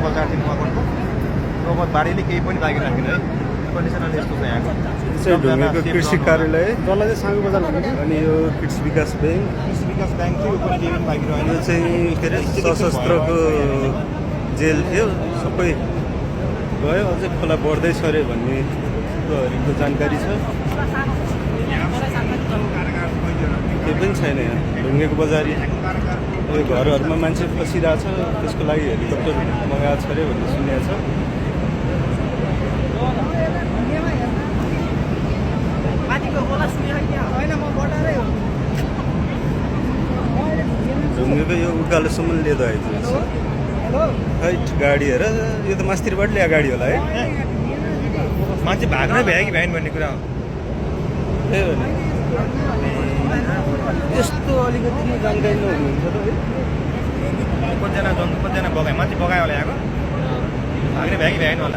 बजारदेखि मकनको रगत बारीले केही पनि बाँकी राखेन है कन्डिसन अहिले यस्तो छ यहाँको ढुङ्गेको कृषि कार्यालय जसलाई चाहिँ साङ्गो बजार भनिन्छ अनि यो कृषि विकास ब्याङ्क कृषि विकास ब्याङ्क थियो यो पनि केही पनि बाँकी रहेन यो चाहिँ के अरे सशस्त्रको जेल थियो सबै गयो अझै खोला बढ्दैछ अरे भन्ने कुरोहरूको जानकारी छ केही पनि छैन यहाँ ढुङ्गेको बजारी यो घरहरूमा मान्छे फसिरहेछ त्यसको लागि हेलिकप्टर मगाएको छ अरे भन्ने सुनेको छ ढुङ्गेको यो उकालोसम्म लिएर आइपुग्छ हाइट गाडी हेर यो त मास्तिरबाट ल्याएको गाडी होला है मान्छे भाग्नै भ्यायो कि भ्याएन भन्ने कुरा हो त्यही हो नि यस्तो अलिकति जानकारी नहुनुहुन्छ त है कतिजना बगायो मान्छे बगायो होला यहाँको भाग्ने भ्यायो कि भ्याएन होला